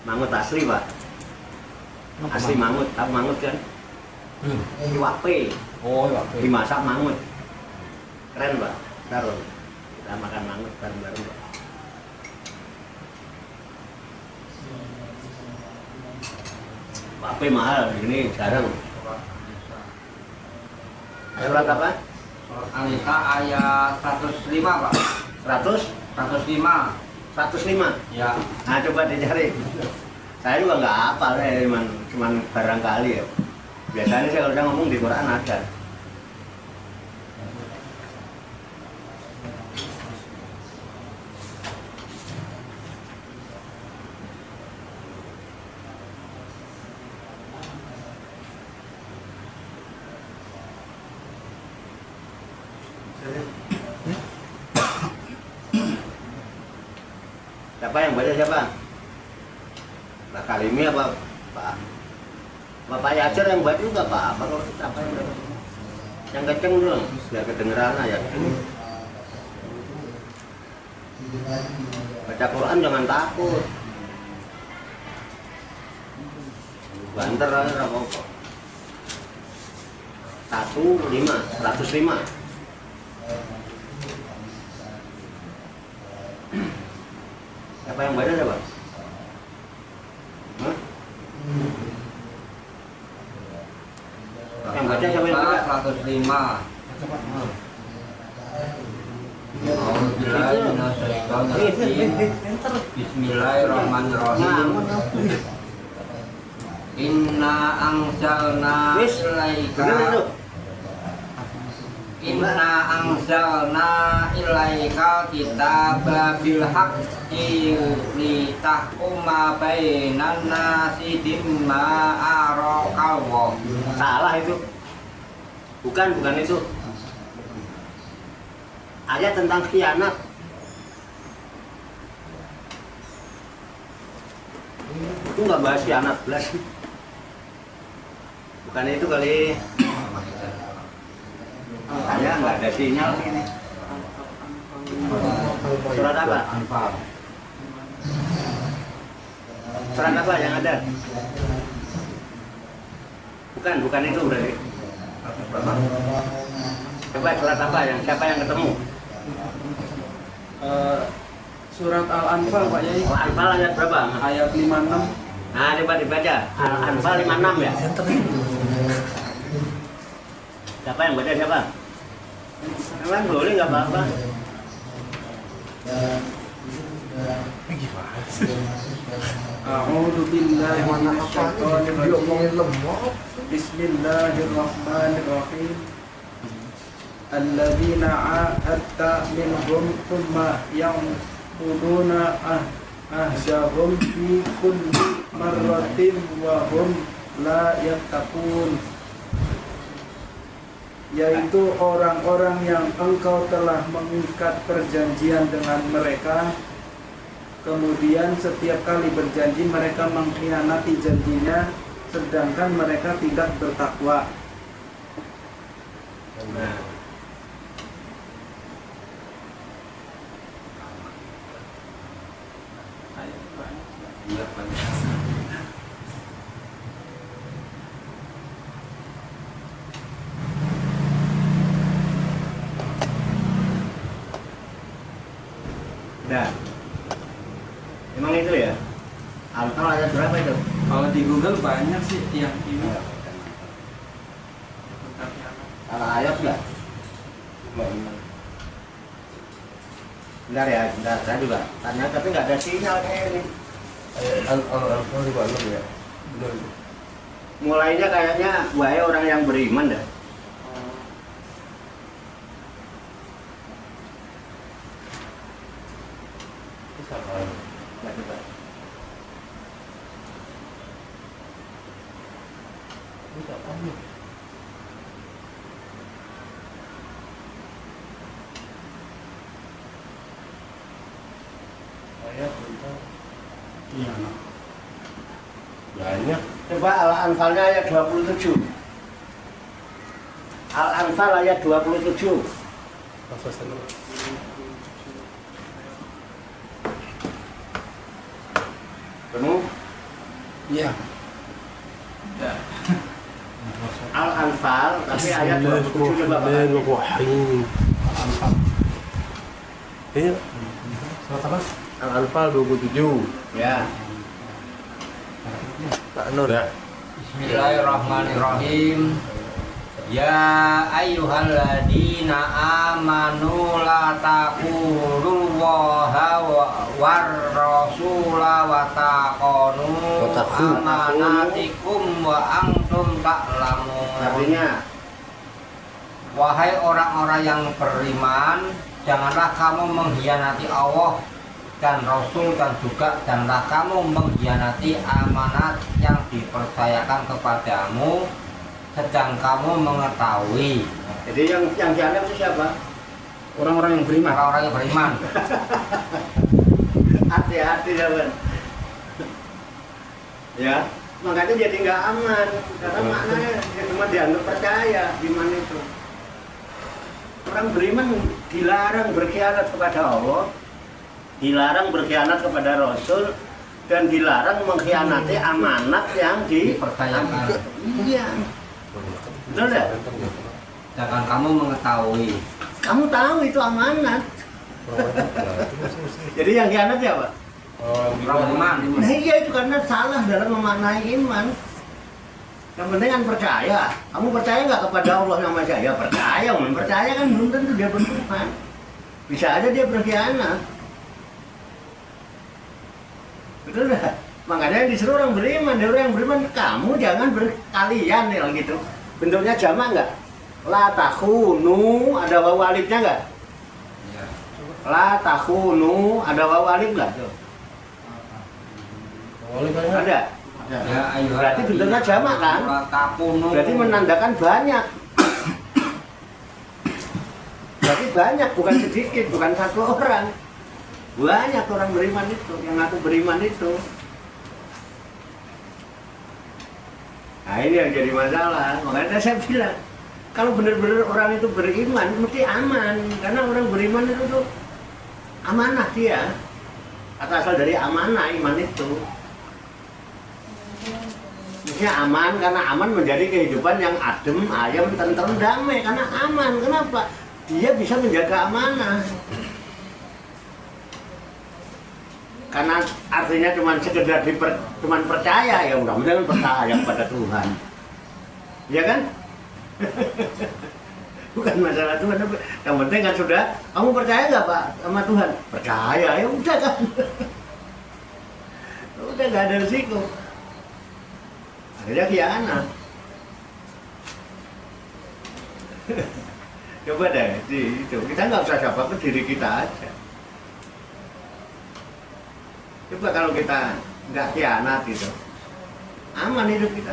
Mangut asli Pak. Asli mangut, tahu mangut kan? Iwak pe. Oh, iwak pe. Dimasak mangut. Keren Pak. Taruh. Kita makan mangut bareng-bareng Pak. Pak pe mahal, ini jarang. Surat apa? Al-Nisa ayat 105 Pak. 100? 105. 105? Ya. Nah coba dicari. Saya juga nggak hafal ya, cuman barangkali ya. Biasanya saya kalau udah ngomong di Quran ada. Siapa yang baca siapa? Pak Kalimi apa Pak? Bapak Yasir yang baca juga Pak. Kalau siapa yang baca? Yang kenceng dong, biar kedengeran aja. Baca Quran jangan takut. Banter aja apa-apa. 105. Siapa yang baca siapa? Hah? Yang baca siapa yang baca? 105. Bismillahirrahmanirrahim. Inna anzalna ilaika kitaba bil haqqi litahkuma bainan nasi bima araqallah. Salah itu. Bukan itu. Ayat tentang khianat. Itu nggak bahas khianat belas. Bukan itu kali. Saya nggak ada sinyal ini. Surat apa? Surat apa yang ada? Bukan itu berarti. Coba surat apa yang siapa yang ketemu? Surat Al-Anfal Pak Yai. Al-Anfal ayat berapa? Ayat 56. Nah, coba dibaca. Al-Anfal 56 ya. Siapa yang baca siapa? Memang boleh nggak apa-apa. A'udzu billahi minasyaitonir rajim. Bismillahirrahmanirrahim. Alladzina 'ahadta minhum thumma yanquduna ahzahum fi kulli marratin wa hum la yattaqun. Yaitu orang-orang yang engkau telah mengikat perjanjian dengan mereka, kemudian setiap kali berjanji mereka mengkhianati janjinya, sedangkan mereka tidak bertakwa. Nah, emang itu ya? Al-Anfal ayat berapa itu? Kalau di Google banyak sih yang ini. Salah ayat nggak? Bentar ya, bentar. Saya juga tanya, tapi nggak ada sinyal kayak ini. Al-Anfal 56 ya. Benar. Mulainya kayaknya wahai orang yang beriman dah. Iya. Banyak. Coba Al-Anfalnya ayat 27. Al-Anfal ayat 27. Masa sana. Penuh? Iya. Ya. Al-Anfal, tapi ayat 27 coba Pak. Bismillahirrahmanirrahim. Al-Anfal. Iya. Surat apa? Al-Anfal 27. Ya. Pak Nur ya. Bismillahirrahmanirrahim. Ya ayyuhalladzina amanu la taqulullaha war rasula wa taqunu amanatikum wa antum ta'lamun. Artinya, Wahai orang-orang yang beriman, janganlah kamu mengkhianati Allah dan Rasul, dan juga janganlah kamu mengkhianati amanat yang dipercayakan kepadamu sedang kamu mengetahui. jadi yang khianat itu siapa? Orang-orang yang beriman. Orang-orang yang beriman. Hati-hati jawaban. Ya, makanya jadi nggak aman karena maknanya ya cuma dianggap percaya iman itu. Orang beriman dilarang berkhianat kepada Allah, dilarang berkhianat kepada Rasul, dan dilarang mengkhianati amanat yang Dipercayakan. Iya. Betul nggak? Sedangkan kamu mengetahui. Kamu tahu itu amanat. Jadi yang khianat siapa? Orang beriman. Nah iya itu karena salah dalam memaknai iman. Yang penting kan percaya. Kamu percaya nggak kepada Allah yang Maha Esa? Ya percaya, percaya kan belum tentu dia beriman. Bisa aja dia berkhianat. Betul nggak? Makanya disuruh orang beriman, orang yang beriman kamu jangan berkalian nih gitu. Bentuknya jamak nggak? La takhunu, ada wawu alifnya nggak? Ya. La takhunu, ada wawu alif nggak? Ada. Ya, ayo. Berarti bentuknya jamak kan? Berarti menandakan banyak. Berarti banyak, bukan sedikit, bukan satu orang. Banyak orang beriman itu, yang aku beriman itu. Nah ini yang jadi masalah. Makanya saya bilang, kalau benar-benar orang itu beriman, mesti aman. Karena orang beriman itu tuh amanah dia. Asal dari amanah iman itu. Maksudnya aman, karena aman menjadi kehidupan yang adem, ayem, tentrem, damai. Karena aman, kenapa? Dia bisa menjaga amanah. Karena artinya cuma sekedar cuman percaya, ya mudah-mudahan percaya pada Tuhan. Ya kan? Bukan masalah Tuhan. Yang penting kan sudah, kamu percaya nggak Pak sama Tuhan? Percaya, ya udah kan. Udah nggak ada risiko. Akhirnya khianat. Coba deh, itu kita nggak usah siapa ke diri kita aja. Coba kalau kita nggak khianat gitu, aman hidup kita.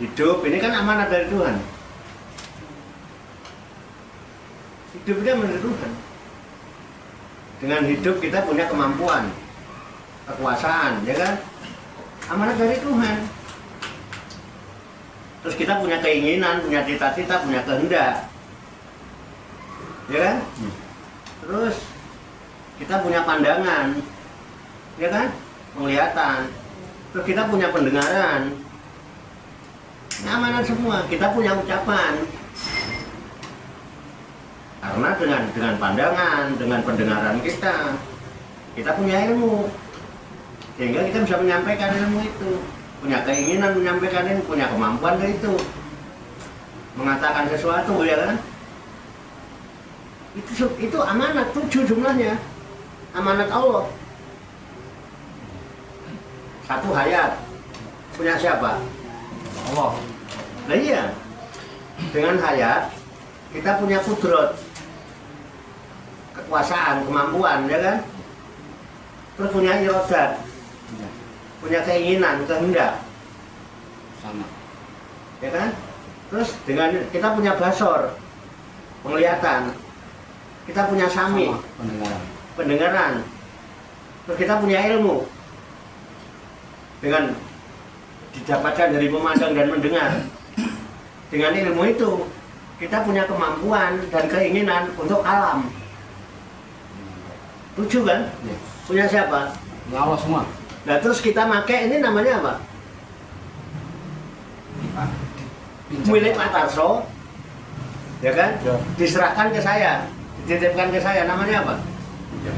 Hidup ini kan amanat dari Tuhan. Hidup ini amanat dari Tuhan. Dengan hidup kita punya kemampuan, kekuasaan, ya kan? Amanat dari Tuhan. Terus kita punya keinginan, punya cita-cita, punya kehendak, ya kan? Terus kita punya pandangan, ya kan? Penglihatan. Terus kita punya pendengaran. Ini amanat semua. Kita punya ucapan. Karena dengan pandangan, dengan pendengaran kita punya ilmu. Sehingga kita bisa menyampaikan ilmu itu. Punya keinginan menyampaikan ilmu, punya kemampuan ke itu. Mengatakan sesuatu, ya kan? Itu amanat, 7 jumlahnya. Amanat Allah. Satu hayat punya siapa? Allah. Nah iya, dengan hayat kita punya kudrat, kekuasaan, kemampuan, ya kan? Terus punya iradat, punya keinginan, kehendak, Sama. ya kan? Terus dengan kita punya basor, penglihatan, kita punya sami, pendengaran, terus kita punya ilmu dengan didapatkan dari memandang dan mendengar. Dengan ilmu itu kita punya kemampuan dan keinginan untuk alam. 7 kan? Punya siapa? Ya Allah semua. Nah terus kita pakai ini namanya apa? Milik Pak Tarso, ya kan? Ya. Diserahkan ke saya, dititipkan ke saya, namanya apa?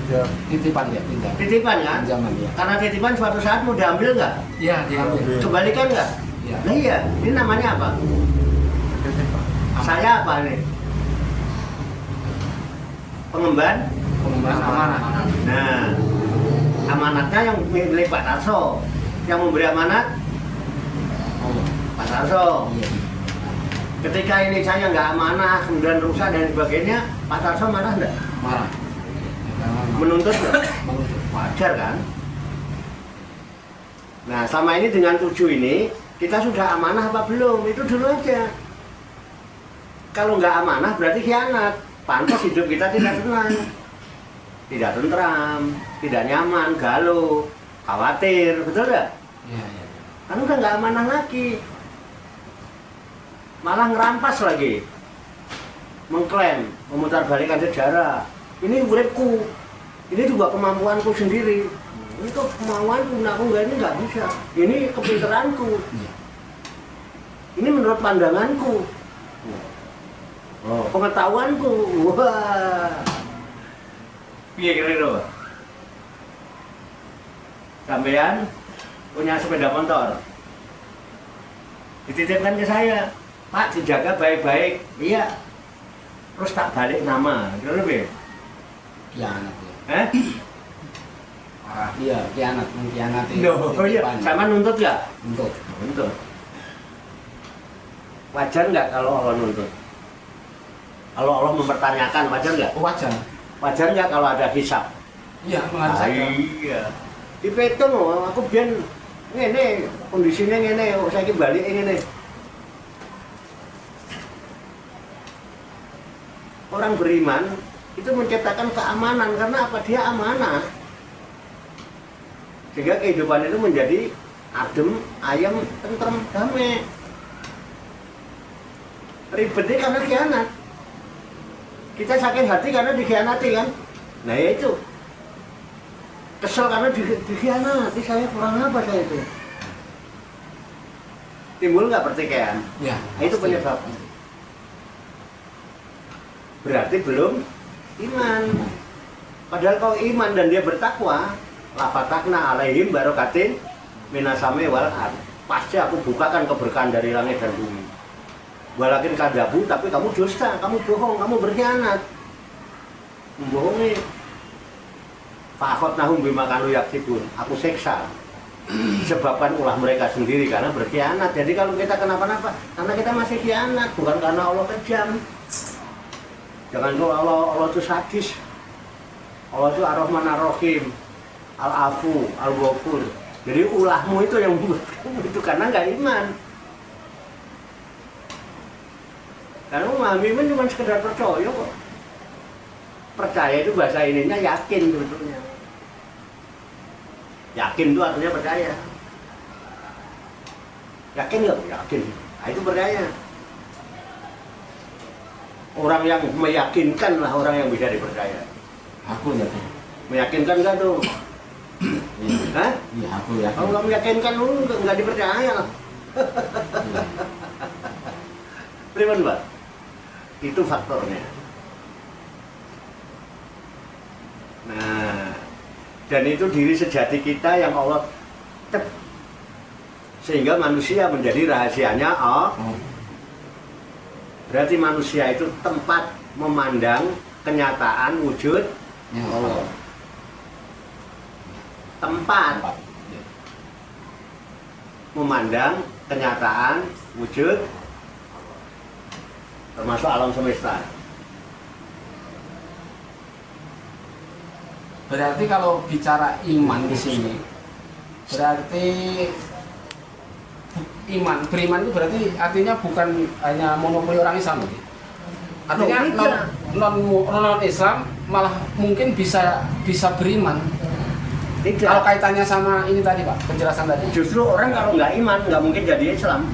Ya. Titipan ya, pinjam. Titipan kan? Pinjaman ya. Karena titipan suatu saat mau diambil nggak? Iya, diambil. Kembalikan nggak? Iya. Nah iya, ini namanya apa? Saya apa nih? Pengemban? Pengembangan amanah. Nah, amanatnya yang milik Pak Tarso, yang memberi amanat Allah. Pak Tarso. Iya. Ketika ini saya nggak amanah, kemudian rusak dan sebagainya, Pak Tarso marah nggak? Marah. Menuntut nggak? Menuntut. Wajar kan? Nah, selama ini dengan 7 ini, kita sudah amanah apa belum? Itu dulu aja. Kalau nggak amanah berarti khianat. Pantas hidup kita tidak tenang, tidak tentram, tidak nyaman, galau, khawatir, betul nggak? Iya, iya. Kan udah nggak amanah lagi. Malah ngerampas lagi, mengklaim, memutarbalikkan sejarah. Ini uripku, ini juga kemampuanku sendiri. Ini kok kemauanku, aku nggak, ini nggak bisa. Ini kepintaranku. Iya. Ini menurut pandanganku. Oh, pengetahuanku. Wah. Piye kira-kira? Sampean punya sepeda motor. Dititipkan ke saya. Pak, dijaga baik-baik. Iya. Terus tak balik nama. Kira lebih? Kianat ya. Eh? Marah. Iya, kianat, mengkhianati. Oh iya, titipan. sama nuntut nggak? Nuntut. Nuntut. Wajar nggak kalau Allah nuntut? Kalau Allah mempertanyakan, wajar nggak? Wajar. Wajar nggak kalau ada hisab? Iya, mengharuskan. Iya. Dipetung, aku biar ngene, kondisinya ngene, saya balik ngene. Orang beriman itu menciptakan keamanan karena apa? Dia amanah. Sehingga kehidupan itu menjadi adem, ayem, tentrem, damai. Ribetnya karena khianat. Kita sakit hati karena dikhianati kan? Nah ya itu. Kesel karena dikhianati, saya kurang apa saya itu? Timbul nggak pertikaian? Iya. Nah, itu penyebab. Berarti belum iman. Padahal kalau iman dan dia bertakwa, la fatahna alaihim barokatin minasame wal ard. Pasti aku bukakan keberkahan dari langit dan bumi. Walakin kadabu, tapi kamu dusta, kamu bohong, kamu berkhianat, membohongi. Fa'akhadnahum bima kanu yaksibun. Aku seksa. Disebabkan ulah mereka sendiri karena berkhianat. Jadi kalau kita kenapa-napa, karena kita masih khianat, bukan karena Allah kejam. Jangan kalau Allah itu sadis. Allah itu Ar-Rahman Ar-Rahim, Al-Afu, Al-Ghafur. Jadi ulahmu itu yang membuat kamu itu karena nggak iman. Karena memahami iman cuma sekedar percaya kok. Percaya itu bahasa ininya yakin sebetulnya. Yakin itu artinya percaya. Yakin nggak? Yakin. Nah, itu percaya. Orang yang meyakinkan lah orang yang bisa dipercaya. Aku yakin. Meyakinkan nggak tuh? Iya. Hah? Iya, aku yakin. Kalau nggak meyakinkan lu nggak dipercaya lah. Iya. Prima Mbak? Itu faktornya. Nah, dan itu diri sejati kita yang Allah tep. Sehingga manusia menjadi rahasianya Oh. Berarti manusia itu tempat memandang kenyataan wujud Ya, Allah. Tempat Ya. memandang kenyataan wujud termasuk alam semesta. Berarti kalau bicara iman di sini, berarti beriman itu berarti artinya bukan hanya monopoli orang Islam, berarti. Artinya non Islam malah mungkin bisa beriman. Tidak. Kalau kaitannya sama ini tadi Pak, penjelasan tadi. Justru orang kalau nggak iman nggak mungkin jadi Islam.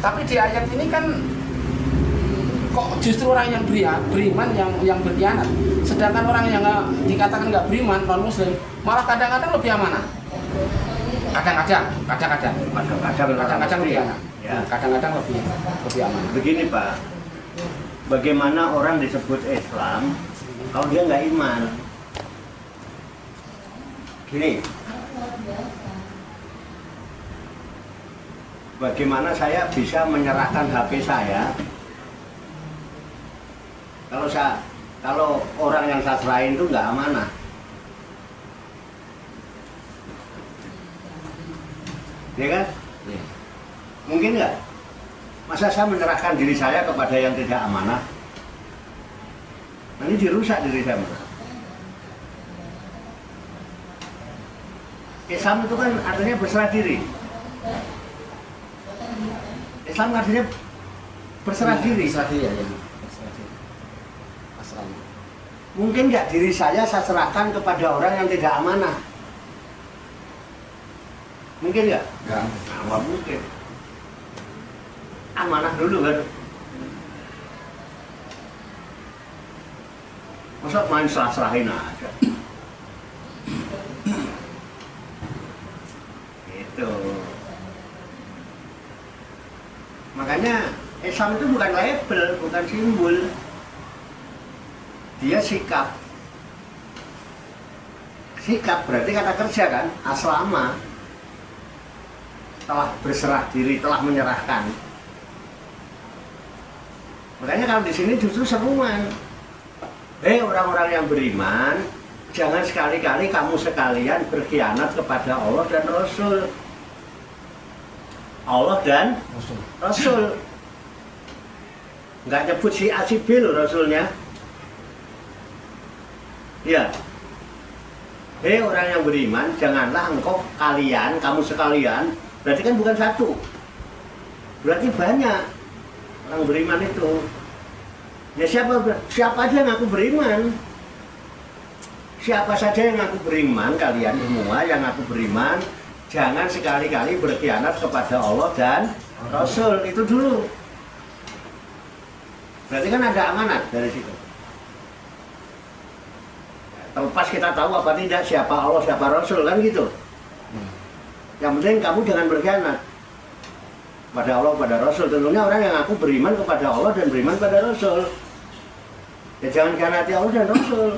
Tapi di ayat ini kan kok justru orang yang beriman yang berkhianat, sedangkan orang yang dikatakan nggak beriman, non muslim, malah kadang-kadang lebih amanah. Kadang-kadang lebih amanah. Ya. Kadang-kadang lebih amanah. Begini Pak, bagaimana orang disebut Islam kalau dia nggak iman? Gini, bagaimana saya bisa menyerahkan HP saya kalau orang yang saya serahin itu nggak amanah? Ya kan? Ya. Mungkin nggak? Masa saya menyerahkan diri saya kepada yang tidak amanah? Nanti dirusak diri saya. Islam itu kan artinya berserah diri. Islam artinya berserah diri. Berserah diri ya. Berserah diri. Asal. Mungkin nggak diri saya serahkan kepada orang yang tidak amanah? Mungkin nggak? Enggak. Nggak mungkin. Amanah dulu kan. Masa main serah-serahin aja. Gitu. Makanya Islam itu bukan label, bukan simbol. Dia sikap. Sikap berarti kata kerja kan, aslama. Telah berserah diri, telah menyerahkan. Makanya kalau di sini justru seruan. Orang-orang yang beriman, jangan sekali-kali kamu sekalian berkhianat kepada Allah dan Rasul. Allah dan Rasul. Nggak nyebut si A si B loh Rasulnya. Ya. Orang yang beriman, janganlah engkau kalian, kamu sekalian, berarti kan bukan satu. Berarti banyak orang beriman itu. Ya siapa aja yang aku beriman. Siapa saja yang aku beriman, kalian semua yang aku beriman, jangan sekali-kali berkhianat kepada Allah dan Rasul. Itu dulu. Berarti kan ada amanat dari situ. Terlepas kita tahu apa tidak, siapa Allah, siapa Rasul, kan gitu. Yang penting kamu jangan berkhianat pada Allah, pada Rasul. Tentunya orang yang aku beriman kepada Allah dan beriman pada Rasul. Ya jangan khianati Allah dan Rasul.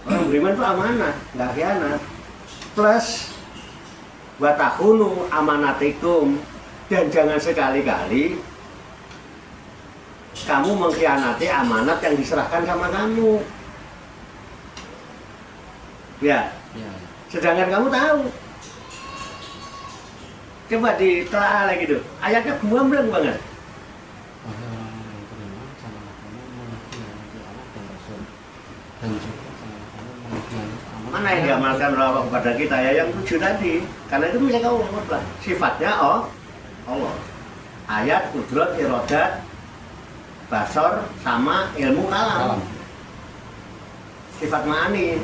Orang beriman itu amanah, nggak khianat. Plus watakhunu amanatikum, dan jangan sekali-kali kamu mengkhianati amanat yang diserahkan sama kamu. Ya. Sedangkan kamu tahu. Coba ditelaah lagi tuh. Ayatnya gamblang banget. Mana yang diamalkan oleh Allah kepada kita ya, yang 7 tadi. Karena itu milik Allah mutlak. Sifatnya Allah. Ayat, kudrat, irodat, basor, sama ilmu kalam. Sifat ma'ani.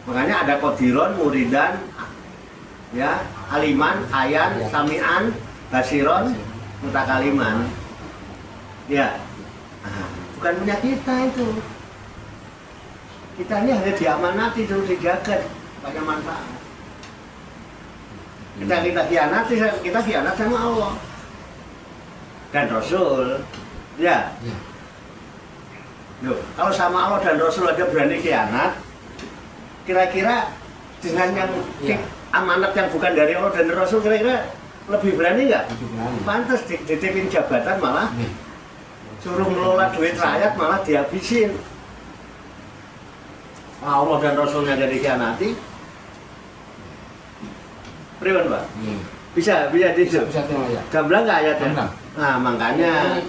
Makanya ada kodiron, muridan, ya, aliman, ayan, samian, basiron, mutakaliman. Ya, bukan punya kita itu. Kita ini hanya diamanati, terus dijaga, banyak manfaat. Kita khianat sama Allah dan Rasul. Ya. Loh, kalau sama Allah dan Rasul aja berani khianat, kira-kira dengan yang amanat yang bukan dari Allah dan Rasul, kira-kira lebih berani nggak? Pantas dititipin jabatan malah suruh ngelola duit rakyat malah dihabisin. Allah dan Rasulnya jadi khianati. Pripun, Pak? Bisa ya. Gamblang nggak ayatnya? Gamblang. Nah, makanya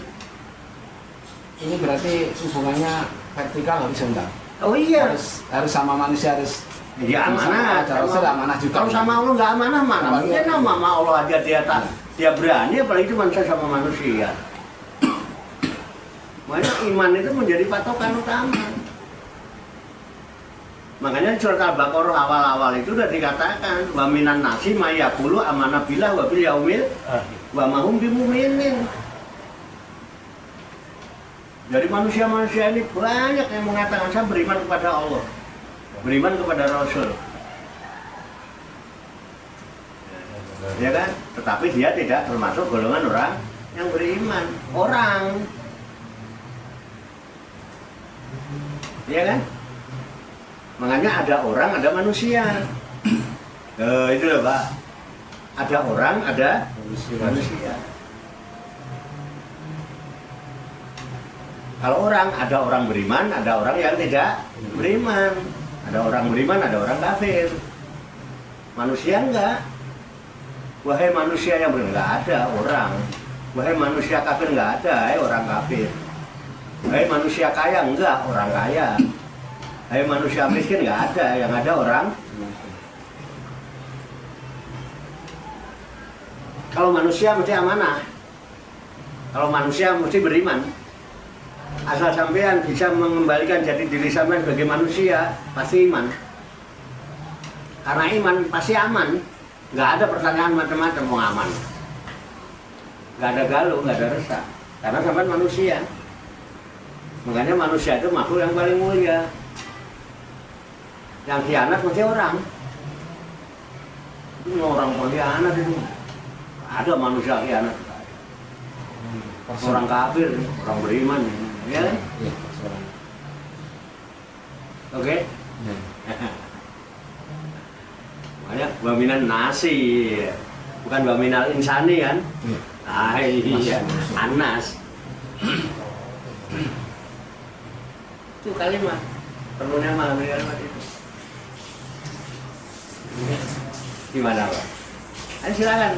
ini berarti hubungannya vertikal horizontal. oh iya. Harus sama manusia, harus Ya amanah. Rasul amanah juga. Kalau sama Allah nggak amanah mana? Mungkin sama Allah aja dia berani, apalagi manusia sama manusia. Makanya iman itu menjadi patokan utama. Makanya di surat Al-Baqarah awal-awal itu sudah dikatakan wa minan nasi may yaqulu amanah billah wa bil yaumil wa ma hum bimu'minin. Dari manusia-manusia ini banyak yang mengatakan saya beriman kepada Allah, beriman kepada Rasul, ya kan? Tetapi dia tidak termasuk golongan orang yang beriman. Orang, ya kan? Makanya ada orang, ada manusia. Itu loh Pak. Ada orang, ada manusia. Kalau orang, ada orang beriman, ada orang yang tidak beriman. Ada orang beriman, ada orang kafir. Manusia enggak. Wahai manusia yang beriman, enggak ada orang. Wahai manusia kafir, enggak ada orang kafir. Wahai manusia kaya, enggak orang kaya. Wahai manusia miskin, enggak ada. Yang ada orang. Kalau manusia mesti amanah. Kalau manusia mesti beriman. Asal sampean bisa mengembalikan jati diri sampean sebagai manusia, pasti iman. Karena iman pasti aman. Nggak ada pertanyaan macam-macam mau aman. Nggak ada galuh, nggak ada resah. Karena sampean manusia. Makanya manusia itu makhluk yang paling mulia. Yang khianat mesti orang. Itu orang pengkhianat itu. Ada manusia khianat. Orang kafir, orang beriman. Ya kan? Oke? Makanya waminan nasi, bukan waminal insani kan? Ah iya, anas. Itu kalimat, perlunya kalimat itu. Gimana Pak? Ayo silakan.